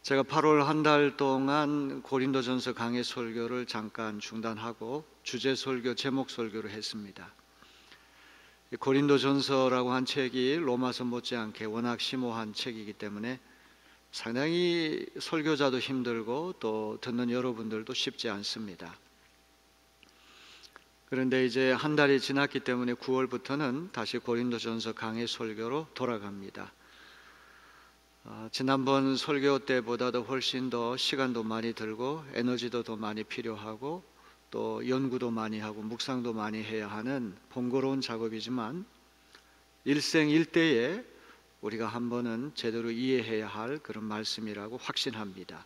제가 8월 한 달 동안 고린도전서 강해 설교를 잠깐 중단하고 주제 설교, 제목 설교를 했습니다. 고린도전서라고 한 책이 로마서 못지않게 워낙 심오한 책이기 때문에 상당히 설교자도 힘들고 또 듣는 여러분들도 쉽지 않습니다. 그런데 이제 한 달이 지났기 때문에 9월부터는 다시 고린도전서 강해 설교로 돌아갑니다. 지난번 설교 때보다도 훨씬 더 시간도 많이 들고 에너지도 더 많이 필요하고 또 연구도 많이 하고 묵상도 많이 해야 하는 번거로운 작업이지만 일생일대에 우리가 한 번은 제대로 이해해야 할 그런 말씀이라고 확신합니다.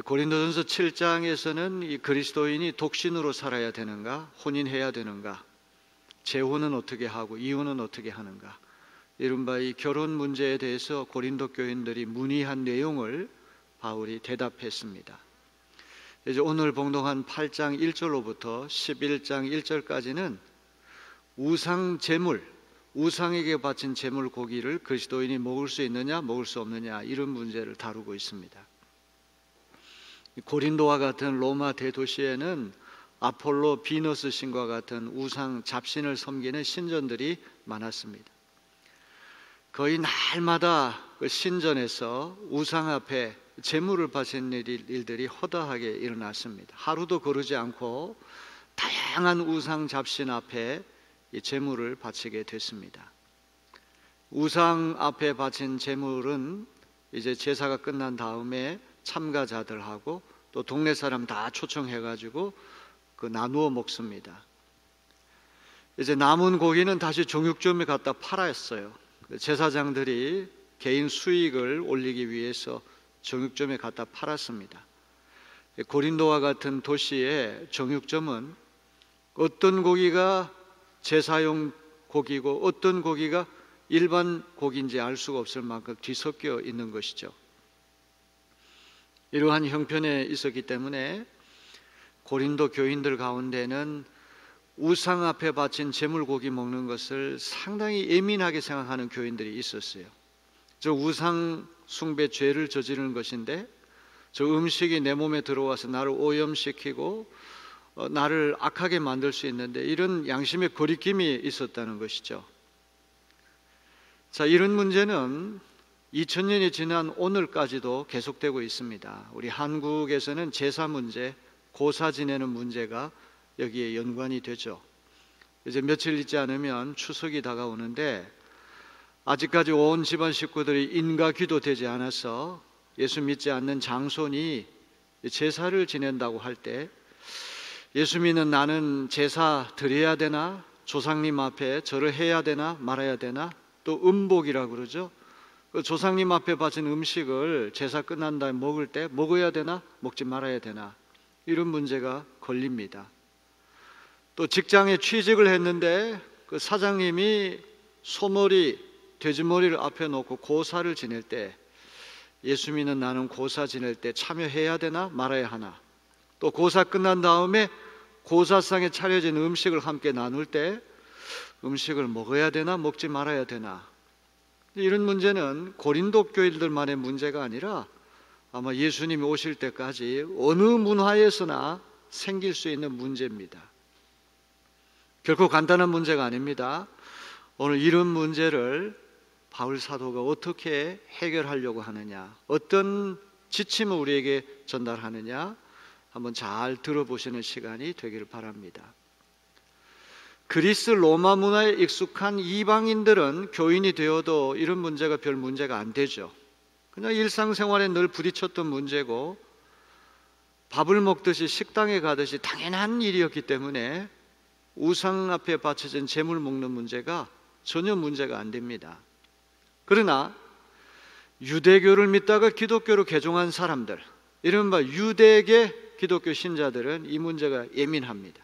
고린도전서 7장에서는 이 그리스도인이 독신으로 살아야 되는가, 혼인해야 되는가, 재혼은 어떻게 하고 이혼은 어떻게 하는가, 이른바 이 결혼 문제에 대해서 고린도 교인들이 문의한 내용을 바울이 대답했습니다. 이제 오늘 봉독한 8장 1절로부터 11장 1절까지는 우상 제물, 우상에게 바친 제물 고기를 그리스도인이 먹을 수 있느냐 먹을 수 없느냐 이런 문제를 다루고 있습니다. 고린도와 같은 로마 대도시에는 아폴로, 비너스 신과 같은 우상 잡신을 섬기는 신전들이 많았습니다. 거의 날마다 그 신전에서 우상 앞에 제물을 바치는 일들이 허다하게 일어났습니다. 하루도 거르지 않고 다양한 우상 잡신 앞에 이 제물을 바치게 됐습니다. 우상 앞에 바친 제물은 이제 제사가 끝난 다음에 참가자들하고 또 동네 사람 다 초청해가지고 그 나누어 먹습니다. 이제 남은 고기는 다시 정육점에 갖다 팔았어요. 제사장들이 개인 수익을 올리기 위해서 정육점에 갖다 팔았습니다. 고린도와 같은 도시의 정육점은 어떤 고기가 제사용 고기고 어떤 고기가 일반 고기인지 알 수가 없을 만큼 뒤섞여 있는 것이죠. 이러한 형편에 있었기 때문에 고린도 교인들 가운데는 우상 앞에 바친 제물고기 먹는 것을 상당히 예민하게 생각하는 교인들이 있었어요. 저 우상 숭배 죄를 저지르는 것인데 저 음식이 내 몸에 들어와서 나를 오염시키고 나를 악하게 만들 수 있는데 이런 양심의 거리낌이 있었다는 것이죠. 자, 이런 문제는 2000년이 지난 오늘까지도 계속되고 있습니다. 우리 한국에서는 제사 문제, 고사 지내는 문제가 여기에 연관이 되죠. 이제 며칠 있지 않으면 추석이 다가오는데 아직까지 온 집안 식구들이 인가 기도되지 않아서 예수 믿지 않는 장손이 제사를 지낸다고 할 때 예수 믿는 나는 제사 드려야 되나, 조상님 앞에 절을 해야 되나 말아야 되나, 또 음복이라고 그러죠. 그 조상님 앞에 바친 음식을 제사 끝난 다음에 먹을 때 먹어야 되나 먹지 말아야 되나 이런 문제가 걸립니다. 또 직장에 취직을 했는데 그 사장님이 소머리, 돼지머리를 앞에 놓고 고사를 지낼 때 예수 믿는 나는 고사 지낼 때 참여해야 되나 말아야 하나, 또 고사 끝난 다음에 고사상에 차려진 음식을 함께 나눌 때 음식을 먹어야 되나 먹지 말아야 되나, 이런 문제는 고린도 교인들만의 문제가 아니라 아마 예수님이 오실 때까지 어느 문화에서나 생길 수 있는 문제입니다. 결코 간단한 문제가 아닙니다. 오늘 이런 문제를 바울 사도가 어떻게 해결하려고 하느냐, 어떤 지침을 우리에게 전달하느냐 한번 잘 들어보시는 시간이 되기를 바랍니다. 그리스 로마 문화에 익숙한 이방인들은 교인이 되어도 이런 문제가 별 문제가 안 되죠. 그냥 일상생활에 늘 부딪혔던 문제고 밥을 먹듯이 식당에 가듯이 당연한 일이었기 때문에 우상 앞에 바쳐진 제물 먹는 문제가 전혀 문제가 안 됩니다. 그러나 유대교를 믿다가 기독교로 개종한 사람들, 이른바 유대계 기독교 신자들은 이 문제가 예민합니다.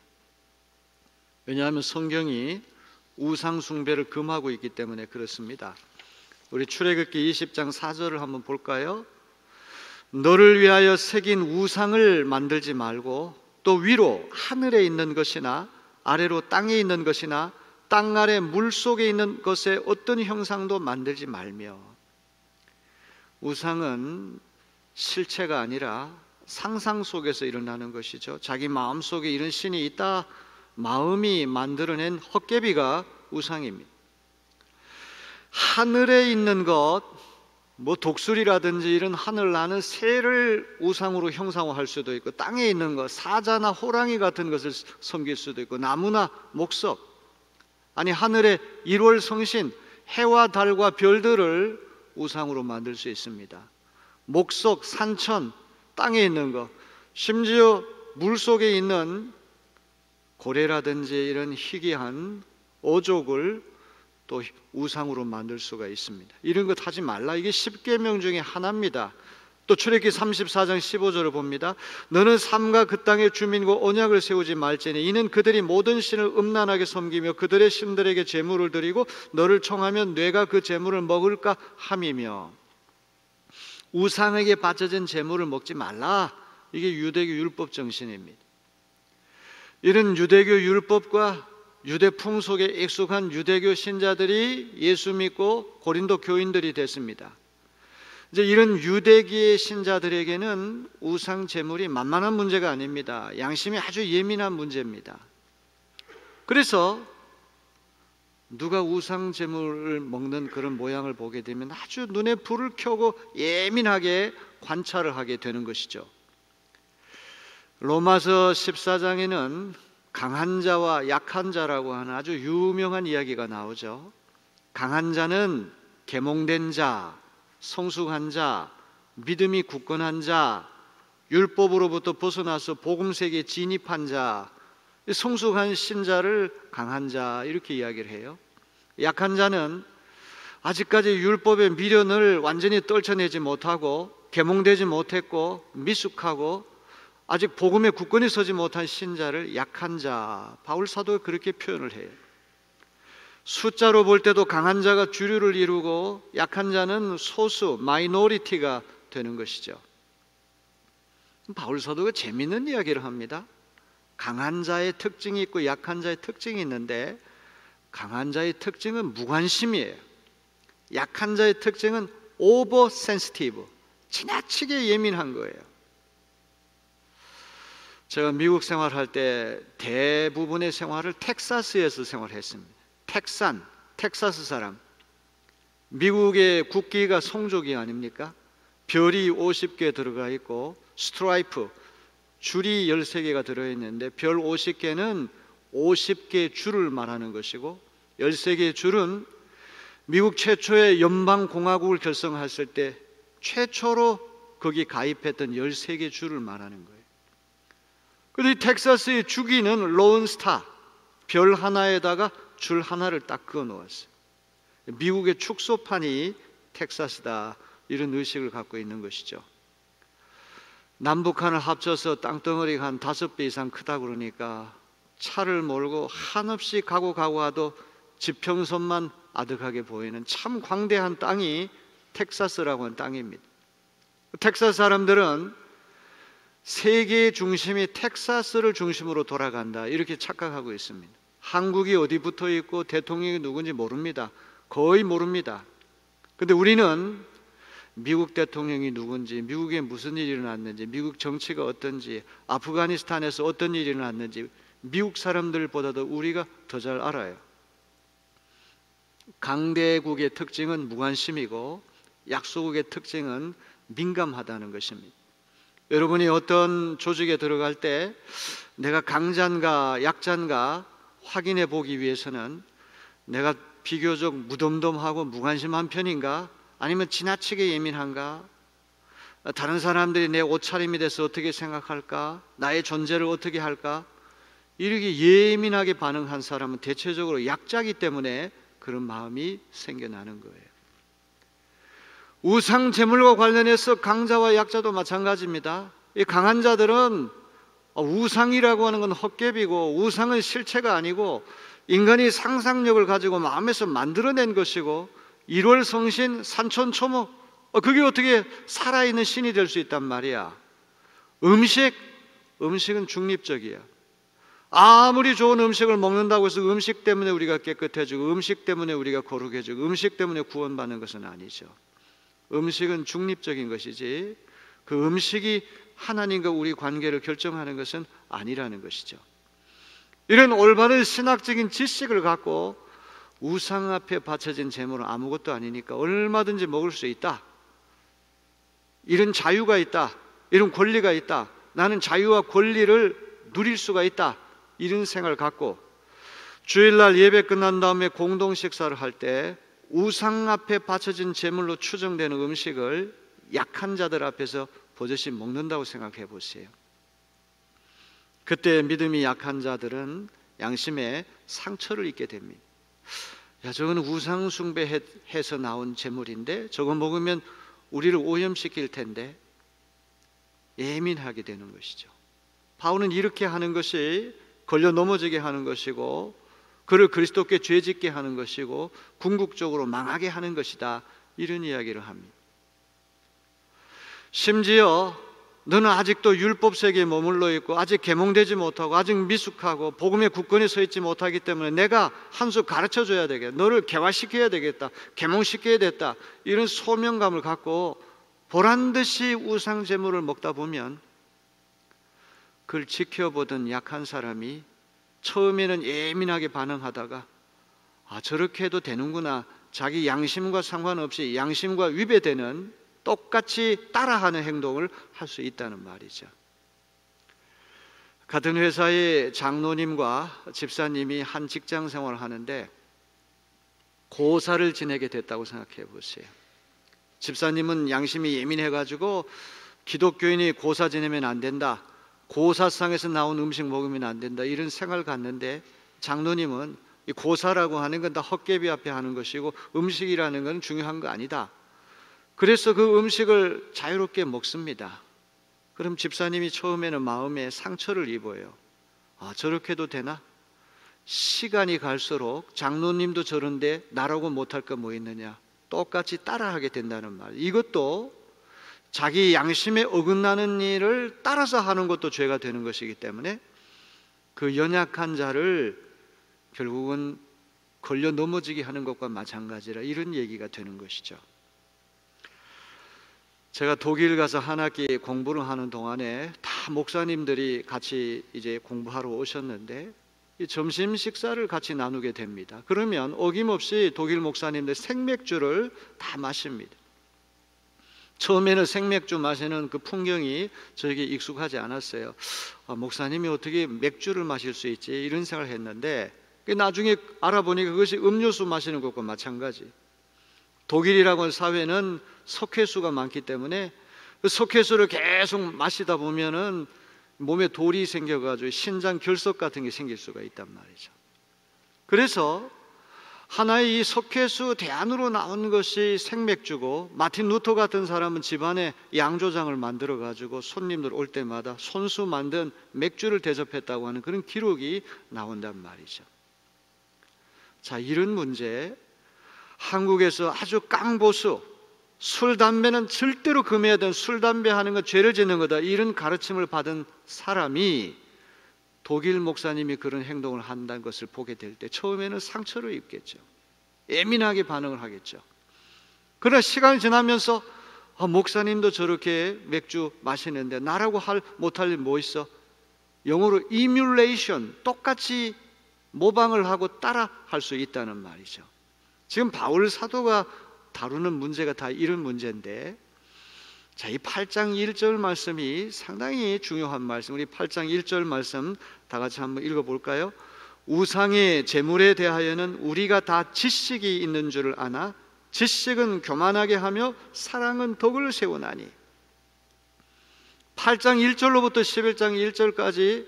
왜냐하면 성경이 우상 숭배를 금하고 있기 때문에 그렇습니다. 우리 출애굽기 20장 4절을 한번 볼까요? 너를 위하여 새긴 우상을 만들지 말고 또 위로 하늘에 있는 것이나 아래로 땅에 있는 것이나 땅 아래 물 속에 있는 것에 어떤 형상도 만들지 말며, 우상은 실체가 아니라 상상 속에서 일어나는 것이죠. 자기 마음속에 이런 신이 있다, 마음이 만들어낸 헛개비가 우상입니다. 하늘에 있는 것, 독수리라든지 이런 하늘 나는 새를 우상으로 형상화할 수도 있고, 땅에 있는 것, 사자나 호랑이 같은 것을 섬길 수도 있고, 나무나 목석, 아니 하늘의 1월 성신 해와 달과 별들을 우상으로 만들 수 있습니다. 목석, 산천, 땅에 있는 것, 심지어 물속에 있는 고래라든지 이런 희귀한 어족을 또 우상으로 만들 수가 있습니다. 이런 것 하지 말라. 이게 10계명 중에 하나입니다. 또 출애굽기 34장 15절을 봅니다. 너는 삼가 그 땅의 주민과 언약을 세우지 말지니 이는 그들이 모든 신을 음란하게 섬기며 그들의 신들에게 제물을 드리고 너를 청하면 뇌가 그 제물을 먹을까 함이며, 우상에게 바쳐진 제물을 먹지 말라. 이게 유대교 율법 정신입니다. 이런 유대교 율법과 유대 풍속에 익숙한 유대교 신자들이 예수 믿고 고린도 교인들이 됐습니다. 이제 이런 유대기의 신자들에게는 우상 제물이 만만한 문제가 아닙니다. 양심이 아주 예민한 문제입니다. 그래서 누가 우상 제물을 먹는 그런 모양을 보게 되면 아주 눈에 불을 켜고 예민하게 관찰을 하게 되는 것이죠. 로마서 14장에는 강한 자와 약한 자라고 하는 아주 유명한 이야기가 나오죠. 강한 자는 계몽된 자, 성숙한 자, 믿음이 굳건한 자, 율법으로부터 벗어나서 복음 세계에 진입한 자, 성숙한 신자를 강한 자 이렇게 이야기를 해요. 약한 자는 아직까지 율법의 미련을 완전히 떨쳐내지 못하고 계몽되지 못했고 미숙하고 아직 복음에 굳건히 서지 못한 신자를 약한 자, 바울 사도가 그렇게 표현을 해요. 숫자로 볼 때도 강한 자가 주류를 이루고 약한 자는 소수, 마이너리티가 되는 것이죠. 바울 사도가 재미있는 이야기를 합니다. 강한 자의 특징이 있고 약한 자의 특징이 있는데, 강한 자의 특징은 무관심이에요. 약한 자의 특징은 오버 센시티브, 지나치게 예민한 거예요. 제가 미국 생활할 때 대부분의 생활을 텍사스에서 생활했습니다. 텍사스 사람. 미국의 국기가 송족이 아닙니까? 별이 50개 들어가 있고 스트라이프, 줄이 13개가 들어있는데 별 50개는 50개 줄을 말하는 것이고 13개의 줄은 미국 최초의 연방공화국을 결성했을 때 최초로 거기 가입했던 13개 줄을 말하는 거예요. 그런데 텍사스의 주기는 론스타, 별 하나에다가 줄 하나를 딱 그어 놓았어요. 미국의 축소판이 텍사스다, 이런 의식을 갖고 있는 것이죠. 남북한을 합쳐서 땅덩어리가 한 5배 이상 크다 그러니까 차를 몰고 한없이 가고 가도 지평선만 아득하게 보이는 참 광대한 땅이 텍사스라고 하는 땅입니다. 텍사스 사람들은 세계의 중심이 텍사스를 중심으로 돌아간다, 이렇게 착각하고 있습니다. 한국이 어디 붙어 있고 대통령이 누군지 모릅니다. 거의 모릅니다. 근데 우리는 미국 대통령이 누군지, 미국에 무슨 일이 일어났는지, 미국 정치가 어떤지, 아프가니스탄에서 어떤 일이 일어났는지 미국 사람들보다도 우리가 더 잘 알아요. 강대국의 특징은 무관심이고 약소국의 특징은 민감하다는 것입니다. 여러분이 어떤 조직에 들어갈 때 내가 강자인가 약자인가 확인해 보기 위해서는 내가 비교적 무덤덤하고 무관심한 편인가, 아니면 지나치게 예민한가, 다른 사람들이 내 옷차림에 대해서 어떻게 생각할까, 나의 존재를 어떻게 할까, 이렇게 예민하게 반응한 사람은 대체적으로 약자이기 때문에 그런 마음이 생겨나는 거예요. 우상 제물과 관련해서 강자와 약자도 마찬가지입니다. 이 강한 자들은 우상이라고 하는 건 헛개비고 우상은 실체가 아니고 인간이 상상력을 가지고 마음에서 만들어낸 것이고 1월 성신, 산천초목, 그게 어떻게 살아있는 신이 될 수 있단 말이야. 음식은 중립적이야. 아무리 좋은 음식을 먹는다고 해서 음식 때문에 우리가 깨끗해지고 음식 때문에 우리가 거룩해지고 음식 때문에 구원받는 것은 아니죠. 음식은 중립적인 것이지 그 음식이 하나님과 우리 관계를 결정하는 것은 아니라는 것이죠. 이런 올바른 신학적인 지식을 갖고 우상 앞에 바쳐진 제물은 아무것도 아니니까 얼마든지 먹을 수 있다, 이런 자유가 있다, 이런 권리가 있다, 나는 자유와 권리를 누릴 수가 있다, 이런 생각을 갖고 주일날 예배 끝난 다음에 공동 식사를 할 때 우상 앞에 바쳐진 제물로 추정되는 음식을 약한 자들 앞에서 버젓이 먹는다고 생각해 보세요. 그때 믿음이 약한 자들은 양심에 상처를 입게 됩니다. 야, 저건 우상 숭배해서 나온 제물인데 저거 먹으면 우리를 오염시킬 텐데, 예민하게 되는 것이죠. 바울은 이렇게 하는 것이 걸려 넘어지게 하는 것이고 그를 그리스도께 죄짓게 하는 것이고 궁극적으로 망하게 하는 것이다, 이런 이야기를 합니다. 심지어 너는 아직도 율법 세계에 머물러 있고 아직 계몽되지 못하고 아직 미숙하고 복음의 굳건히 서 있지 못하기 때문에 내가 한 수 가르쳐줘야 되겠다, 너를 개화시켜야 되겠다, 계몽시켜야 됐다, 이런 소명감을 갖고 보란듯이 우상 제물을 먹다 보면 그걸 지켜보던 약한 사람이 처음에는 예민하게 반응하다가 저렇게 해도 되는구나, 자기 양심과 상관없이 양심과 위배되는 똑같이 따라하는 행동을 할 수 있다는 말이죠. 같은 회사의 장로님과 집사님이 한 직장 생활을 하는데 고사를 지내게 됐다고 생각해 보세요. 집사님은 양심이 예민해가지고 기독교인이 고사 지내면 안 된다, 고사상에서 나온 음식 먹으면 안 된다, 이런 생각을 갖는데 장로님은 이 고사라고 하는 건 다 헛개비 앞에 하는 것이고 음식이라는 건 중요한 거 아니다, 그래서 그 음식을 자유롭게 먹습니다. 그럼 집사님이 처음에는 마음에 상처를 입어요. 저렇게도 되나? 시간이 갈수록 장로님도 저런데 나라고 못할 거 뭐 있느냐, 똑같이 따라하게 된다는 말. 이것도 자기 양심에 어긋나는 일을 따라서 하는 것도 죄가 되는 것이기 때문에 그 연약한 자를 결국은 걸려 넘어지게 하는 것과 마찬가지라, 이런 얘기가 되는 것이죠. 제가 독일 가서 한 학기 공부를 하는 동안에 다 목사님들이 같이 이제 공부하러 오셨는데 이 점심 식사를 같이 나누게 됩니다. 그러면 어김없이 독일 목사님들 생맥주를 다 마십니다. 처음에는 생맥주 마시는 그 풍경이 저에게 익숙하지 않았어요. 목사님이 어떻게 맥주를 마실 수 있지, 이런 생각을 했는데 나중에 알아보니까 그것이 음료수 마시는 것과 마찬가지. 독일이라고 하는 사회는 석회수가 많기 때문에 그 석회수를 계속 마시다 보면은 몸에 돌이 생겨가지고 신장 결석 같은 게 생길 수가 있단 말이죠. 그래서 하나의 이 석회수 대안으로 나온 것이 생맥주고, 마틴 루터 같은 사람은 집안에 양조장을 만들어 가지고 손님들 올 때마다 손수 만든 맥주를 대접했다고 하는 그런 기록이 나온단 말이죠. 자, 이런 문제, 한국에서 아주 깡보수, 술, 담배는 절대로 금해야 되는, 술, 담배 하는 건 죄를 짓는 거다, 이런 가르침을 받은 사람이 독일 목사님이 그런 행동을 한다는 것을 보게 될 때 처음에는 상처를 입겠죠. 예민하게 반응을 하겠죠. 그러나 시간이 지나면서 목사님도 저렇게 맥주 마시는데 나라고 못할 일 뭐 있어? 영어로 emulation, 똑같이 모방을 하고 따라 할 수 있다는 말이죠. 지금 바울 사도가 다루는 문제가 다 이런 문제인데, 자, 이 8장 1절 말씀이 상당히 중요한 말씀, 우리 8장 1절 말씀 다 같이 한번 읽어볼까요? 우상의 제물에 대하여는 우리가 다 지식이 있는 줄을 아나 지식은 교만하게 하며 사랑은 덕을 세우나니. 8장 1절로부터 11장 1절까지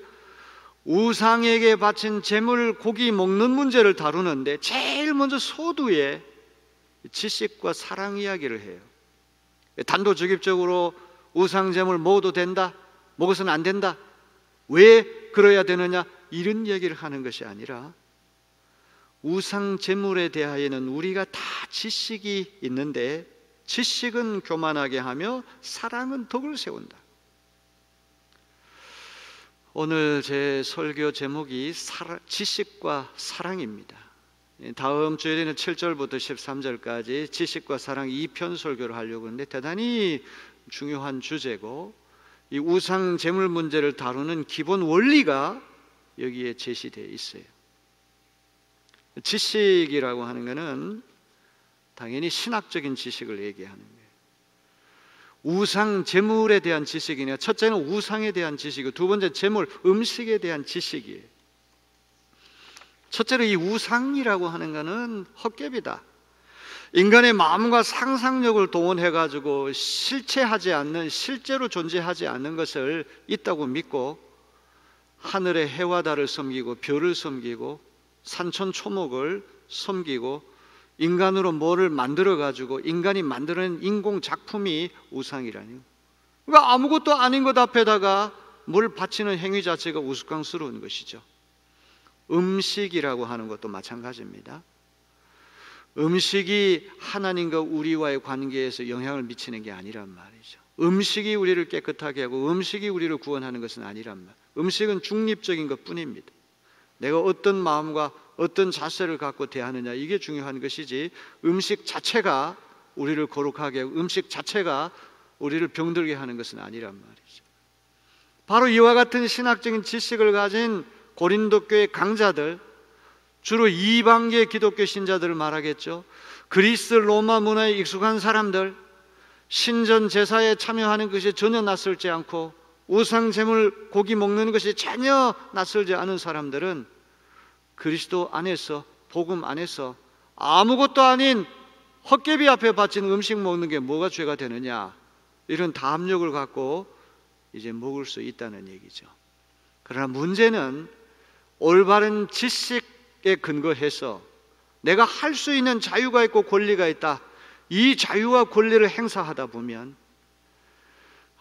우상에게 바친 제물, 고기 먹는 문제를 다루는데 제일 먼저 소두에 지식과 사랑 이야기를 해요. 단도직입적으로 우상 제물 먹어도 된다, 먹어서는 안 된다, 왜 그래야 되느냐, 이런 얘기를 하는 것이 아니라 우상 제물에 대하여는 우리가 다 지식이 있는데 지식은 교만하게 하며 사랑은 덕을 세운다. 오늘 제 설교 제목이 지식과 사랑입니다. 다음 주에는 7절부터 13절까지 지식과 사랑 2편 설교를 하려고 하는데 대단히 중요한 주제고, 이 우상 제물 문제를 다루는 기본 원리가 여기에 제시되어 있어요. 지식이라고 하는 것은 당연히 신학적인 지식을 얘기하는 거예요. 우상 제물에 대한 지식이냐, 첫째는 우상에 대한 지식이고 두 번째 제물 음식에 대한 지식이에요. 첫째로 이 우상이라고 하는 것은 헛개비다. 인간의 마음과 상상력을 동원해 가지고 실체하지 않는, 실제로 존재하지 않는 것을 있다고 믿고 하늘의 해와 달을 섬기고 별을 섬기고 산천 초목을 섬기고 인간으로 뭐를 만들어 가지고 인간이 만드는 인공 작품이 우상이라니. 그러니까 아무것도 아닌 것 앞에다가 뭘 바치는 행위 자체가 우스꽝스러운 것이죠. 음식이라고 하는 것도 마찬가지입니다. 음식이 하나님과 우리와의 관계에서 영향을 미치는 게 아니란 말이죠. 음식이 우리를 깨끗하게 하고 음식이 우리를 구원하는 것은 아니란 말. 음식은 중립적인 것 뿐입니다. 내가 어떤 마음과 어떤 자세를 갖고 대하느냐, 이게 중요한 것이지 음식 자체가 우리를 거룩하게 하고 음식 자체가 우리를 병들게 하는 것은 아니란 말이죠. 바로 이와 같은 신학적인 지식을 가진 고린도 교회 강자들, 주로 이방계 기독교 신자들을 말하겠죠. 그리스 로마 문화에 익숙한 사람들, 신전 제사에 참여하는 것이 전혀 낯설지 않고 우상 제물 고기 먹는 것이 전혀 낯설지 않은 사람들은 그리스도 안에서, 복음 안에서 아무것도 아닌 헛개비 앞에 바친 음식 먹는 게 뭐가 죄가 되느냐, 이런 담력을 갖고 이제 먹을 수 있다는 얘기죠. 그러나 문제는 올바른 지식에 근거해서 내가 할 수 있는 자유가 있고 권리가 있다. 이 자유와 권리를 행사하다 보면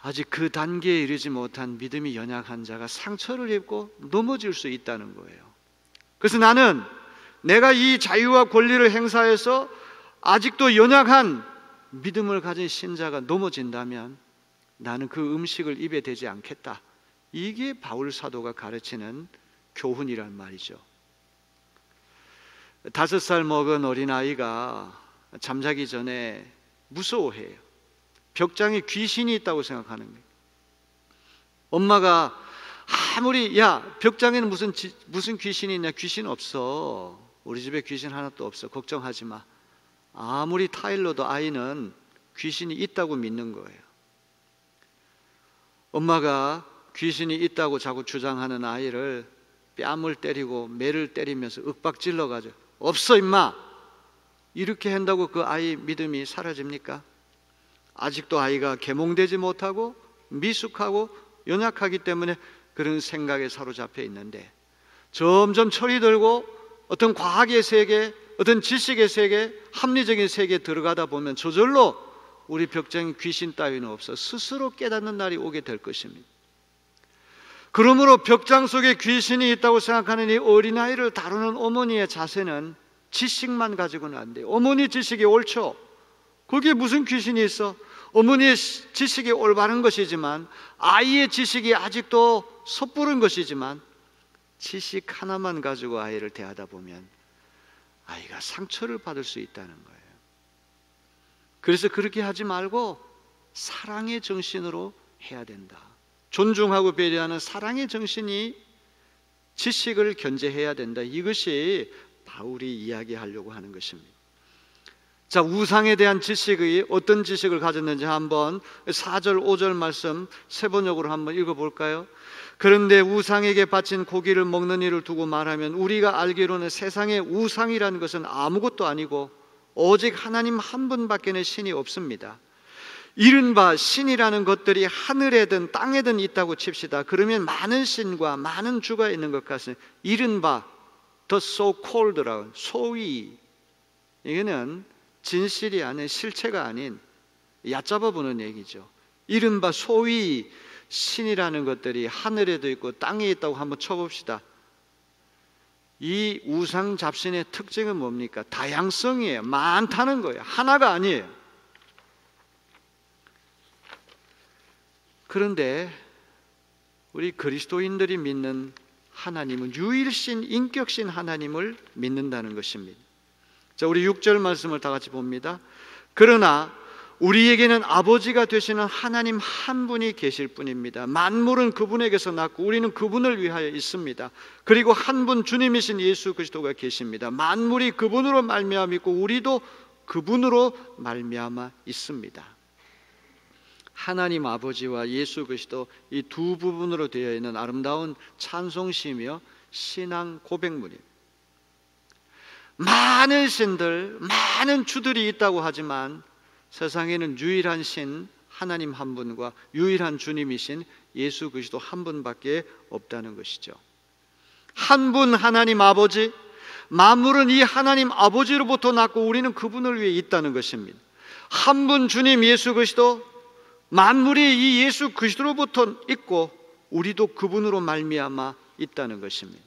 아직 그 단계에 이르지 못한 믿음이 연약한 자가 상처를 입고 넘어질 수 있다는 거예요. 그래서 나는 내가 이 자유와 권리를 행사해서 아직도 연약한 믿음을 가진 신자가 넘어진다면 나는 그 음식을 입에 대지 않겠다. 이게 바울 사도가 가르치는 교훈이란 말이죠. 5살 먹은 어린아이가 잠자기 전에 무서워해요. 벽장에 귀신이 있다고 생각하는 거예요. 엄마가 아무리 야 벽장에는 무슨 귀신이 있냐, 귀신 없어, 우리 집에 귀신 하나도 없어, 걱정하지 마. 아무리 타일러도 아이는 귀신이 있다고 믿는 거예요. 엄마가 귀신이 있다고 자꾸 주장하는 아이를 뺨을 때리고 매를 때리면서 윽박질러 가지고 없어 임마, 이렇게 한다고 그 아이 믿음이 사라집니까? 아직도 아이가 계몽되지 못하고 미숙하고 연약하기 때문에 그런 생각에 사로잡혀 있는데, 점점 철이 들고 어떤 과학의 세계, 어떤 지식의 세계, 합리적인 세계에 들어가다 보면 저절로 우리 벽장에 귀신 따위는 없어 스스로 깨닫는 날이 오게 될 것입니다. 그러므로 벽장 속에 귀신이 있다고 생각하는 이 어린아이를 다루는 어머니의 자세는 지식만 가지고는 안 돼요. 어머니 지식이 옳죠. 거기에 무슨 귀신이 있어? 어머니의 지식이 올바른 것이지만, 아이의 지식이 아직도 섣부른 것이지만, 지식 하나만 가지고 아이를 대하다 보면 아이가 상처를 받을 수 있다는 거예요. 그래서 그렇게 하지 말고 사랑의 정신으로 해야 된다. 존중하고 배려하는 사랑의 정신이 지식을 견제해야 된다. 이것이 바울이 이야기하려고 하는 것입니다. 자, 우상에 대한 지식이 어떤 지식을 가졌는지 한번 4절 5절 말씀 세 번역으로 한번 읽어볼까요? 그런데 우상에게 바친 고기를 먹는 일을 두고 말하면 우리가 알기로는 세상에 우상이라는 것은 아무것도 아니고 오직 하나님 한 분밖에는 신이 없습니다. 이른바 신이라는 것들이 하늘에든 땅에든 있다고 칩시다. 그러면 많은 신과 많은 주가 있는 것 같습니다. 이른바 the so-called라고, 소위, 이거는 진실이 아닌, 실체가 아닌 얕잡아 보는 얘기죠. 이른바 소위 신이라는 것들이 하늘에도 있고 땅에 있다고 한번 쳐봅시다. 이 우상 잡신의 특징은 뭡니까? 다양성이에요. 많다는 거예요. 하나가 아니에요. 그런데 우리 그리스도인들이 믿는 하나님은 유일신, 인격신 하나님을 믿는다는 것입니다. 자, 우리 6절 말씀을 다 같이 봅니다. 그러나 우리에게는 아버지가 되시는 하나님 한 분이 계실 뿐입니다. 만물은 그분에게서 났고 우리는 그분을 위하여 있습니다. 그리고 한 분 주님이신 예수 그리스도가 계십니다. 만물이 그분으로 말미암아 있고 우리도 그분으로 말미암아 있습니다. 하나님 아버지와 예수 그리스도 이 두 부분으로 되어 있는 아름다운 찬송시며 신앙 고백문입니다. 많은 신들, 많은 주들이 있다고 하지만 세상에는 유일한 신 하나님 한 분과 유일한 주님이신 예수 그리스도 한 분밖에 없다는 것이죠. 한 분 하나님 아버지, 만물은 이 하나님 아버지로부터 났고 우리는 그분을 위해 있다는 것입니다. 한 분 주님 예수 그리스도, 만물이 이 예수 그리스도로부터 있고 우리도 그분으로 말미암아 있다는 것입니다.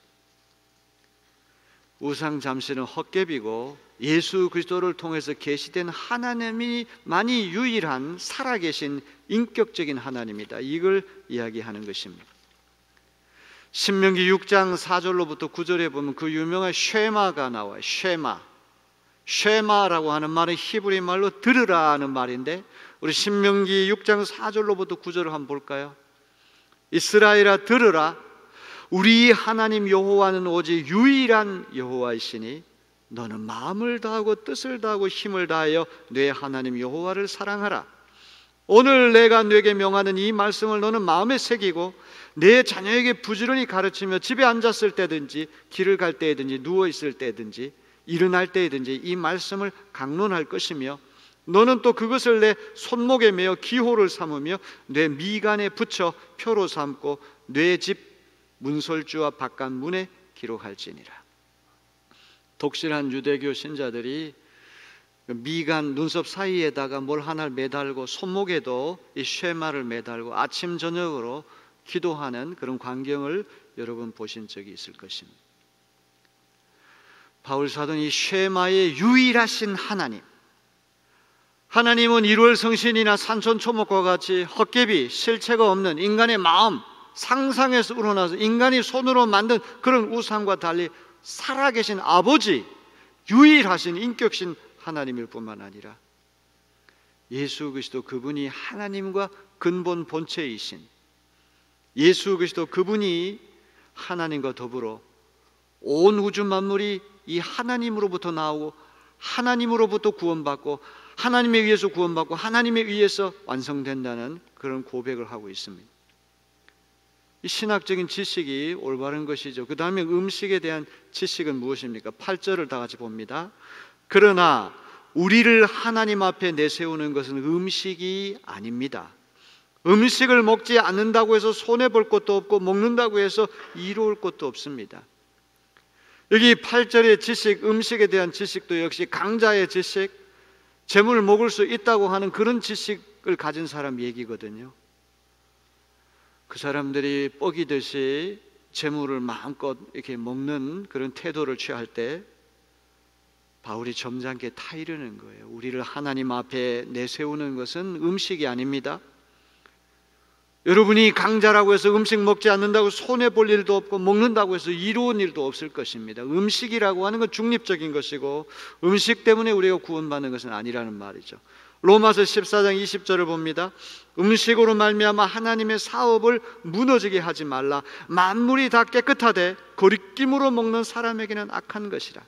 우상 잠시는 헛개비고 예수 그리스도를 통해서 계시된 하나님이만이 유일한 살아계신 인격적인 하나님이다. 이걸 이야기하는 것입니다. 신명기 6장 4절로부터 9절에 보면 그 유명한 쉐마가 나와요. 쉐마라고 하는 말은 히브리 말로 들으라 하는 말인데 우리 신명기 6장 4절로부터 9절을 한번 볼까요? 이스라엘아 들으라. 우리 하나님 여호와는 오직 유일한 여호와이시니 너는 마음을 다하고 뜻을 다하고 힘을 다하여 내 하나님 여호와를 사랑하라. 오늘 내가 네게 명하는 이 말씀을 너는 마음에 새기고 내 자녀에게 부지런히 가르치며 집에 앉았을 때든지 길을 갈 때든지 누워 있을 때든지 일어날 때든지 이 말씀을 강론할 것이며 너는 또 그것을 내 손목에 매어 기호를 삼으며 내 미간에 붙여 표로 삼고 내 집 문설주와 바깥 문에 기록할지니라. 독실한 유대교 신자들이 미간 눈썹 사이에다가 뭘 하나를 매달고 손목에도 이 쉐마를 매달고 아침 저녁으로 기도하는 그런 광경을 여러분 보신 적이 있을 것입니다. 바울 사도는 이 쉐마의 유일하신 하나님은 일월 성신이나 산천초목과 같이 헛개비 실체가 없는 인간의 마음 상상에서 우러나서 인간이 손으로 만든 그런 우상과 달리 살아계신 아버지, 유일하신 인격신 하나님일 뿐만 아니라 예수 그리스도 그분이 하나님과 근본 본체이신 예수 그리스도 그분이 하나님과 더불어 온 우주 만물이 이 하나님으로부터 나오고 하나님으로부터 구원받고 하나님에 의해서 구원받고 하나님에 의해서 완성된다는 그런 고백을 하고 있습니다. 이 신학적인 지식이 올바른 것이죠. 그 다음에 음식에 대한 지식은 무엇입니까? 8절을 다 같이 봅니다. 그러나 우리를 하나님 앞에 내세우는 것은 음식이 아닙니다. 음식을 먹지 않는다고 해서 손해볼 것도 없고 먹는다고 해서 이로울 것도 없습니다. 여기 8절의 지식, 음식에 대한 지식도 역시 강자의 지식, 재물을 먹을 수 있다고 하는 그런 지식을 가진 사람 얘기거든요. 그 사람들이 뻐기듯이 재물을 마음껏 이렇게 먹는 그런 태도를 취할 때 바울이 점잖게 타이르는 거예요. 우리를 하나님 앞에 내세우는 것은 음식이 아닙니다. 여러분이 강자라고 해서 음식 먹지 않는다고 손해볼 일도 없고 먹는다고 해서 이로운 일도 없을 것입니다. 음식이라고 하는 건 중립적인 것이고 음식 때문에 우리가 구원받는 것은 아니라는 말이죠. 로마서 14장 20절을 봅니다. 음식으로 말미암아 하나님의 사업을 무너지게 하지 말라. 만물이 다 깨끗하되 거리낌으로 먹는 사람에게는 악한 것이라.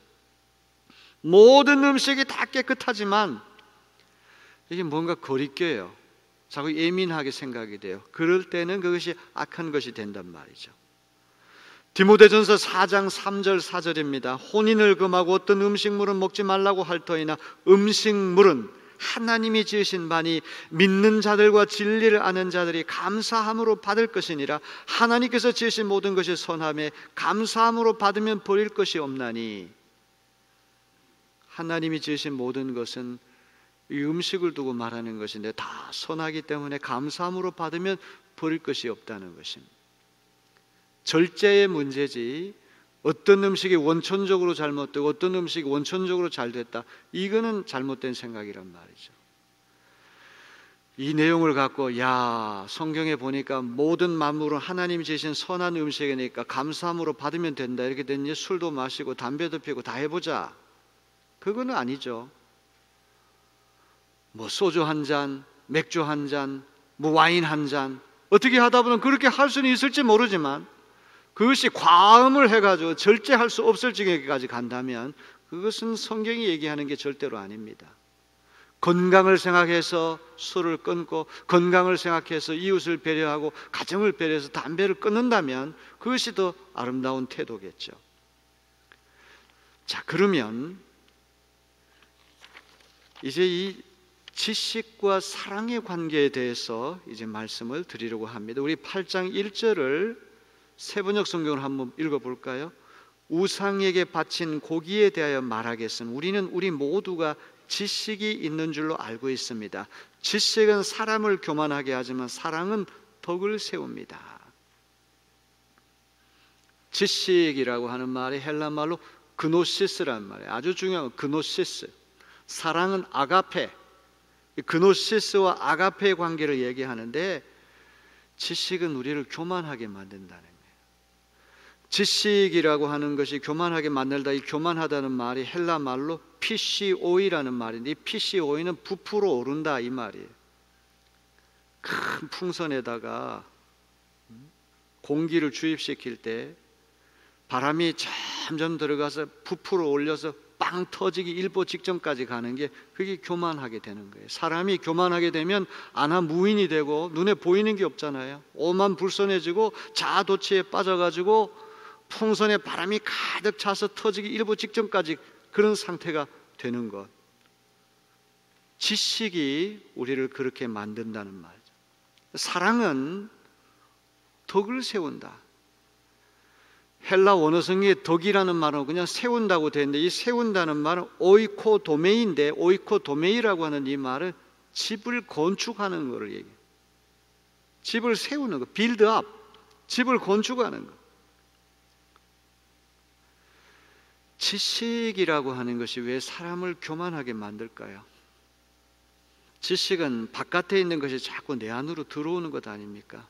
모든 음식이 다 깨끗하지만 이게 뭔가 거리껴요. 자꾸 예민하게 생각이 돼요. 그럴 때는 그것이 악한 것이 된단 말이죠. 디모데전서 4장 3절 4절입니다. 혼인을 금하고 어떤 음식물은 먹지 말라고 할 터이나 음식물은 하나님이 지으신 바니 믿는 자들과 진리를 아는 자들이 감사함으로 받을 것이니라. 하나님께서 지으신 모든 것이 선함에 감사함으로 받으면 버릴 것이 없나니. 하나님이 지으신 모든 것은 이 음식을 두고 말하는 것인데 다 선하기 때문에 감사함으로 받으면 버릴 것이 없다는 것입니다. 절제의 문제지 어떤 음식이 원천적으로 잘못되고 어떤 음식이 원천적으로 잘 됐다, 이거는 잘못된 생각이란 말이죠. 이 내용을 갖고 야, 성경에 보니까 모든 만물은 하나님이 지으신 선한 음식이니까 감사함으로 받으면 된다, 이렇게 되니 술도 마시고 담배도 피우고 다 해보자, 그거는 아니죠. 뭐 소주 한 잔, 맥주 한 잔, 뭐 와인 한 잔, 어떻게 하다 보면 그렇게 할 수는 있을지 모르지만 그것이 과음을 해가지고 절제할 수 없을 지경까지 간다면 그것은 성경이 얘기하는 게 절대로 아닙니다. 건강을 생각해서 술을 끊고, 건강을 생각해서 이웃을 배려하고 가정을 배려해서 담배를 끊는다면 그것이 더 아름다운 태도겠죠. 자, 그러면 이제 이 지식과 사랑의 관계에 대해서 이제 말씀을 드리려고 합니다. 우리 8장 1절을 세번역 성경을 한번 읽어볼까요? 우상에게 바친 고기에 대하여 말하겠으면 우리는 우리 모두가 지식이 있는 줄로 알고 있습니다. 지식은 사람을 교만하게 하지만 사랑은 덕을 세웁니다. 지식이라고 하는 말이 헬라 말로 그노시스라는 말이에요. 아주 중요한 그노시스. 사랑은 아가페. 그노시스와 아가페의 관계를 얘기하는데 지식은 우리를 교만하게 만든다는 거예요. 지식이라고 하는 것이 교만하게 만들다. 이 교만하다는 말이 헬라 말로 PCO이라는 말인데 이 PCO는 부풀어 오른다 이 말이에요. 큰 풍선에다가 공기를 주입시킬 때 바람이 점점 들어가서 부풀어 올려서 빵 터지기 일보 직전까지 가는 게 그게 교만하게 되는 거예요. 사람이 교만하게 되면 안하무인이 되고 눈에 보이는 게 없잖아요. 오만 불손해지고 자아도취에 빠져가지고 풍선에 바람이 가득 차서 터지기 일보 직전까지 그런 상태가 되는 것. 지식이 우리를 그렇게 만든다는 말이죠. 사랑은 덕을 세운다. 헬라 원어성의 덕이라는 말은 그냥 세운다고 되는데 이 세운다는 말은 오이코도메인데 오이코도메이라고 하는 이 말은 집을 건축하는 것을 얘기해요. 집을 세우는 것, 빌드업, 집을 건축하는 것. 지식이라고 하는 것이 왜 사람을 교만하게 만들까요? 지식은 바깥에 있는 것이 자꾸 내 안으로 들어오는 것 아닙니까?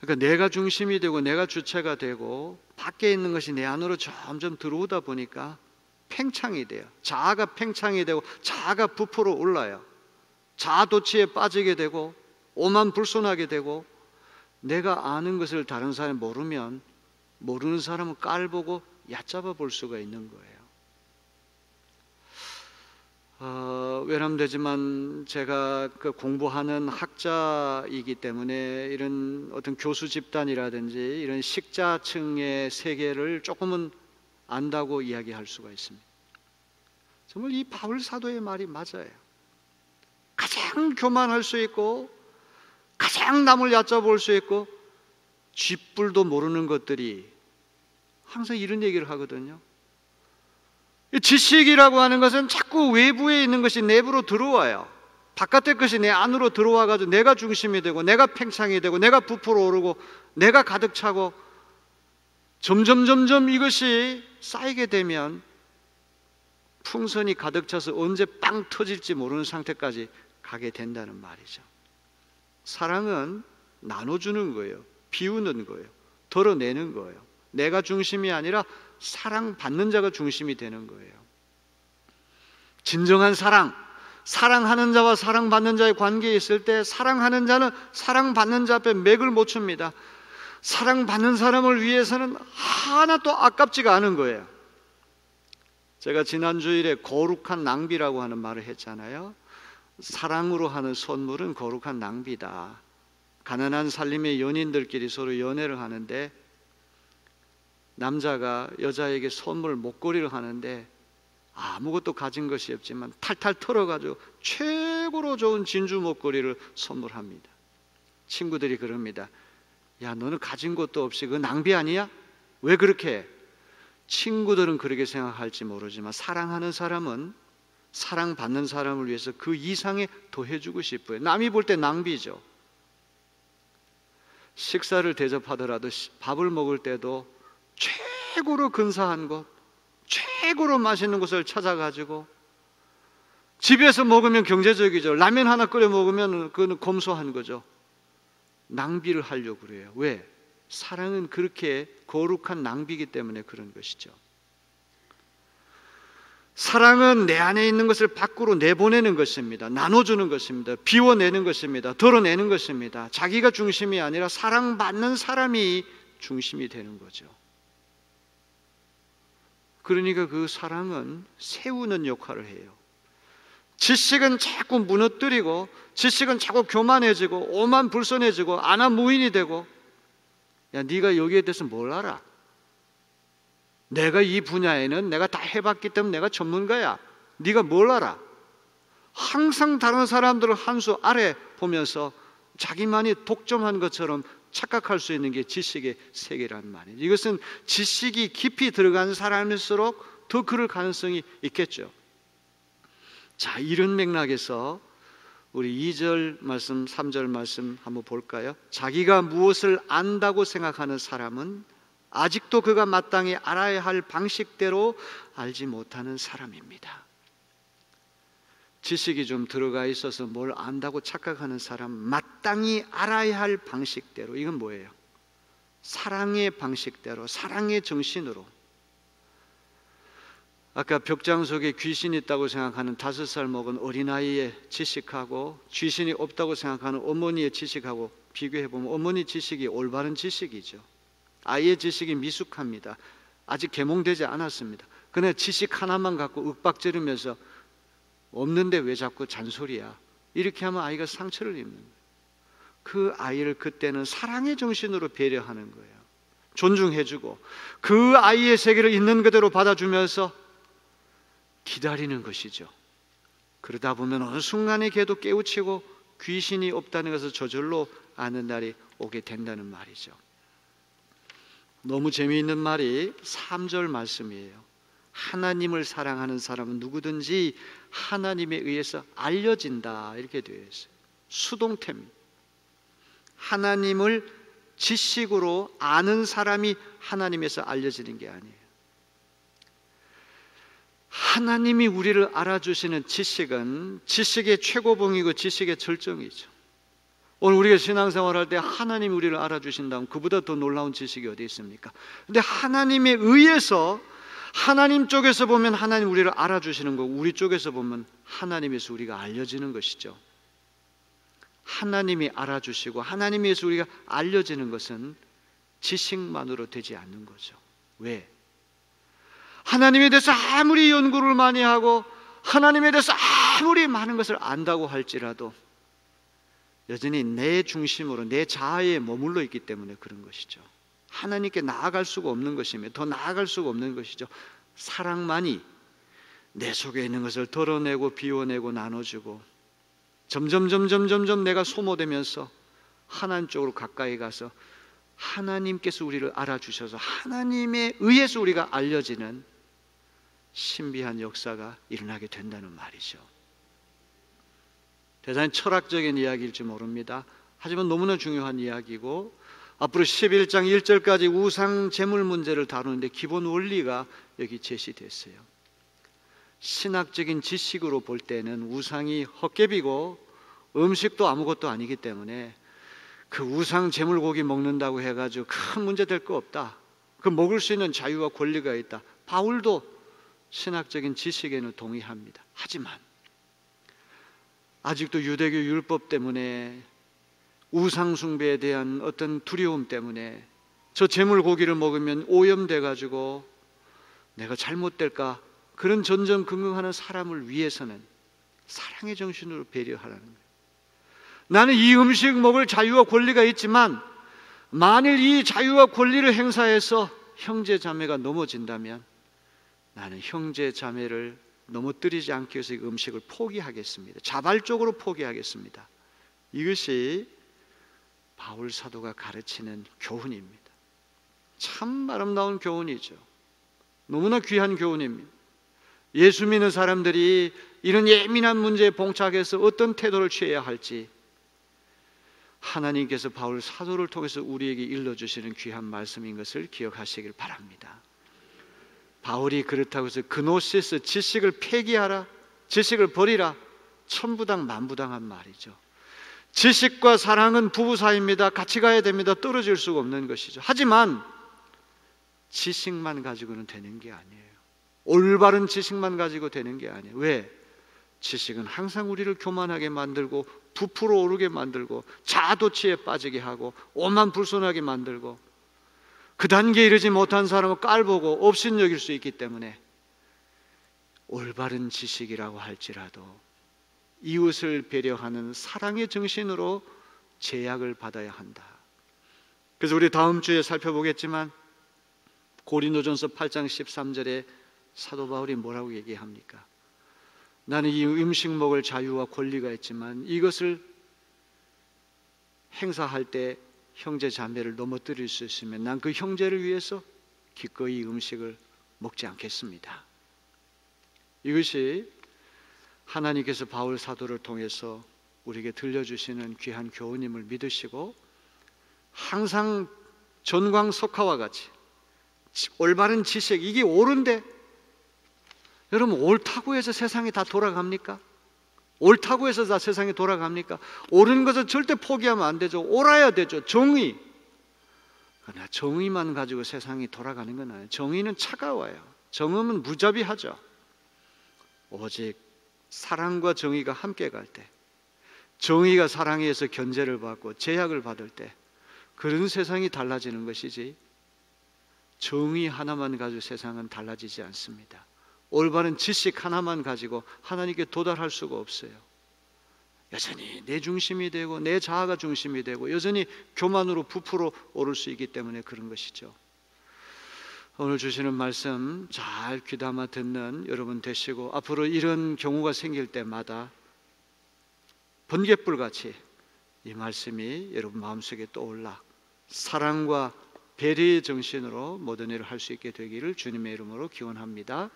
그러니까 내가 중심이 되고 내가 주체가 되고 밖에 있는 것이 내 안으로 점점 들어오다 보니까 팽창이 돼요. 자아가 팽창이 되고 자아가 부풀어 올라요. 자아도취에 빠지게 되고 오만불손하게 되고 내가 아는 것을 다른 사람이 모르면 모르는 사람은 깔보고 얕잡아 볼 수가 있는 거예요. 외람되지만 제가 공부하는 학자이기 때문에 이런 어떤 교수 집단이라든지 이런 식자층의 세계를 조금은 안다고 이야기할 수가 있습니다. 정말 이 바울 사도의 말이 맞아요. 가장 교만할 수 있고 가장 남을 얕잡을 수 있고 쥐뿔도 모르는 것들이 항상 이런 얘기를 하거든요. 지식이라고 하는 것은 자꾸 외부에 있는 것이 내부로 들어와요. 바깥의 것이 내 안으로 들어와가지고 내가 중심이 되고 내가 팽창이 되고 내가 부풀어 오르고 내가 가득 차고 점점 이것이 쌓이게 되면 풍선이 가득 차서 언제 빵 터질지 모르는 상태까지 가게 된다는 말이죠. 사랑은 나눠주는 거예요. 비우는 거예요. 덜어내는 거예요. 내가 중심이 아니라 사랑받는 자가 중심이 되는 거예요. 진정한 사랑, 사랑하는 자와 사랑받는 자의 관계에 있을 때 사랑하는 자는 사랑받는 자 앞에 맥을 못 춥니다. 사랑받는 사람을 위해서는 하나도 아깝지가 않은 거예요. 제가 지난 주일에 거룩한 낭비라고 하는 말을 했잖아요. 사랑으로 하는 선물은 거룩한 낭비다. 가난한 살림의 연인들끼리 서로 연애를 하는데 남자가 여자에게 선물 목걸이를 하는데 아무것도 가진 것이 없지만 탈탈 털어가지고 최고로 좋은 진주 목걸이를 선물합니다. 친구들이 그럽니다. 야, 너는 가진 것도 없이 그거 낭비 아니야? 왜 그렇게 해? 친구들은 그렇게 생각할지 모르지만 사랑하는 사람은 사랑받는 사람을 위해서 그 이상에 더 해주고 싶어요. 남이 볼 때 낭비죠. 식사를 대접하더라도 밥을 먹을 때도 최고로 근사한 곳, 최고로 맛있는 곳을 찾아가지고 집에서 먹으면 경제적이죠. 라면 하나 끓여 먹으면 그건 검소한 거죠. 낭비를 하려고 그래요. 왜? 사랑은 그렇게 거룩한 낭비이기 때문에 그런 것이죠. 사랑은 내 안에 있는 것을 밖으로 내보내는 것입니다. 나눠주는 것입니다. 비워내는 것입니다. 덜어내는 것입니다. 자기가 중심이 아니라 사랑받는 사람이 중심이 되는 거죠. 그러니까 그 사랑은 세우는 역할을 해요. 지식은 자꾸 무너뜨리고, 지식은 자꾸 교만해지고, 오만 불선해지고, 안하무인이 되고, 야, 네가 여기에 대해서 뭘 알아? 내가 이 분야에는 내가 다 해봤기 때문에 내가 전문가야. 네가 뭘 알아? 항상 다른 사람들을 한 수 아래 보면서 자기만이 독점한 것처럼 착각할 수 있는 게 지식의 세계란 말이에요. 이것은 지식이 깊이 들어간 사람일수록 더 그럴 가능성이 있겠죠. 자, 이런 맥락에서 우리 2절 말씀, 3절 말씀 한번 볼까요? 자기가 무엇을 안다고 생각하는 사람은 아직도 그가 마땅히 알아야 할 방식대로 알지 못하는 사람입니다. 지식이 좀 들어가 있어서 뭘 안다고 착각하는 사람, 마땅히 알아야 할 방식대로, 이건 뭐예요? 사랑의 방식대로, 사랑의 정신으로. 아까 벽장 속에 귀신이 있다고 생각하는 5살 먹은 어린아이의 지식하고 귀신이 없다고 생각하는 어머니의 지식하고 비교해보면 어머니 지식이 올바른 지식이죠. 아이의 지식이 미숙합니다. 아직 계몽되지 않았습니다. 그러나 지식 하나만 갖고 윽박지르면서 없는데 왜 자꾸 잔소리야? 이렇게 하면 아이가 상처를 입는 거예요. 그 아이를 그때는 사랑의 정신으로 배려하는 거예요. 존중해주고 그 아이의 세계를 있는 그대로 받아주면서 기다리는 것이죠. 그러다 보면 어느 순간에 걔도 깨우치고 귀신이 없다는 것을 저절로 아는 날이 오게 된다는 말이죠. 너무 재미있는 말이 3절 말씀이에요. 하나님을 사랑하는 사람은 누구든지 하나님에 의해서 알려진다, 이렇게 되어 있어요. 수동태입니다. 하나님을 지식으로 아는 사람이 하나님에서 알려지는 게 아니에요. 하나님이 우리를 알아주시는 지식은 지식의 최고봉이고 지식의 절정이죠. 오늘 우리가 신앙생활할 때 하나님이 우리를 알아주신다면 그보다 더 놀라운 지식이 어디 있습니까? 근데 하나님에 의해서, 하나님 쪽에서 보면 하나님 우리를 알아주시는 거고 우리 쪽에서 보면 하나님에서 우리가 알려지는 것이죠. 하나님이 알아주시고 하나님에서 우리가 알려지는 것은 지식만으로 되지 않는 거죠. 왜? 하나님에 대해서 아무리 연구를 많이 하고 하나님에 대해서 아무리 많은 것을 안다고 할지라도 여전히 내 중심으로 내 자아에 머물러 있기 때문에 그런 것이죠. 하나님께 나아갈 수가 없는 것이며 더 나아갈 수가 없는 것이죠. 사랑만이 내 속에 있는 것을 덜어내고 비워내고 나눠주고 점점 내가 소모되면서 하나님 쪽으로 가까이 가서 하나님께서 우리를 알아주셔서 하나님에 의해서 우리가 알려지는 신비한 역사가 일어나게 된다는 말이죠. 대단히 철학적인 이야기일지 모릅니다. 하지만 너무나 중요한 이야기고 앞으로 11장 1절까지 우상 제물 문제를 다루는데 기본 원리가 여기 제시됐어요. 신학적인 지식으로 볼 때는 우상이 헛개비고 음식도 아무것도 아니기 때문에 그 우상 제물고기 먹는다고 해가지고 큰 문제 될 거 없다. 그 먹을 수 있는 자유와 권리가 있다. 바울도 신학적인 지식에는 동의합니다. 하지만 아직도 유대교 율법 때문에 우상 숭배에 대한 어떤 두려움 때문에 저 제물고기를 먹으면 오염돼 가지고 내가 잘못될까, 그런 전전긍긍하는 사람을 위해서는 사랑의 정신으로 배려하라는 거예요. 나는 이 음식 먹을 자유와 권리가 있지만 만일 이 자유와 권리를 행사해서 형제 자매가 넘어진다면 나는 형제 자매를 넘어뜨리지 않기 위해서 이 음식을 포기하겠습니다. 자발적으로 포기하겠습니다. 이것이 바울 사도가 가르치는 교훈입니다. 참 아름다운 교훈이죠. 너무나 귀한 교훈입니다. 예수 믿는 사람들이 이런 예민한 문제에 봉착해서 어떤 태도를 취해야 할지 하나님께서 바울 사도를 통해서 우리에게 일러주시는 귀한 말씀인 것을 기억하시길 바랍니다. 바울이 그렇다고 해서 그노시스, 지식을 폐기하라, 지식을 버리라, 천부당 만부당한 말이죠. 지식과 사랑은 부부 사이입니다. 같이 가야 됩니다. 떨어질 수가 없는 것이죠. 하지만 지식만 가지고는 되는 게 아니에요. 올바른 지식만 가지고 되는 게 아니에요. 왜? 지식은 항상 우리를 교만하게 만들고 부풀어 오르게 만들고 자아도취에 빠지게 하고 오만 불손하게 만들고 그 단계에 이르지 못한 사람은 깔보고 업신여길 수 있기 때문에 올바른 지식이라고 할지라도 이웃을 배려하는 사랑의 정신으로 제약을 받아야 한다. 그래서 우리 다음 주에 살펴보겠지만 고린도전서 8장 13절에 사도 바울이 뭐라고 얘기합니까? 나는 이 음식 먹을 자유와 권리가 있지만 이것을 행사할 때 형제 자매를 넘어뜨릴 수 있으면 난 그 형제를 위해서 기꺼이 음식을 먹지 않겠습니다. 이것이 하나님께서 바울 사도를 통해서 우리에게 들려주시는 귀한 교훈임을 믿으시고 항상 전광석화와 같이 올바른 지식, 이게 옳은데 여러분 옳다고 해서 세상이 다 돌아갑니까? 옳다고 해서 다 세상이 돌아갑니까? 옳은 것을 절대 포기하면 안 되죠. 옳아야 되죠. 정의. 그러나 정의만 가지고 세상이 돌아가는 건 아니에요. 정의는 차가워요. 정의는 무자비하죠. 오직 사랑과 정의가 함께 갈 때, 정의가 사랑에 의해서 견제를 받고 제약을 받을 때 그런 세상이 달라지는 것이지 정의 하나만 가지고 세상은 달라지지 않습니다. 올바른 지식 하나만 가지고 하나님께 도달할 수가 없어요. 여전히 내 중심이 되고 내 자아가 중심이 되고 여전히 교만으로 부풀어 오를 수 있기 때문에 그런 것이죠. 오늘 주시는 말씀 잘 귀담아 듣는 여러분 되시고 앞으로 이런 경우가 생길 때마다 번갯불같이 이 말씀이 여러분 마음속에 떠올라 사랑과 배려의 정신으로 모든 일을 할 수 있게 되기를 주님의 이름으로 기원합니다.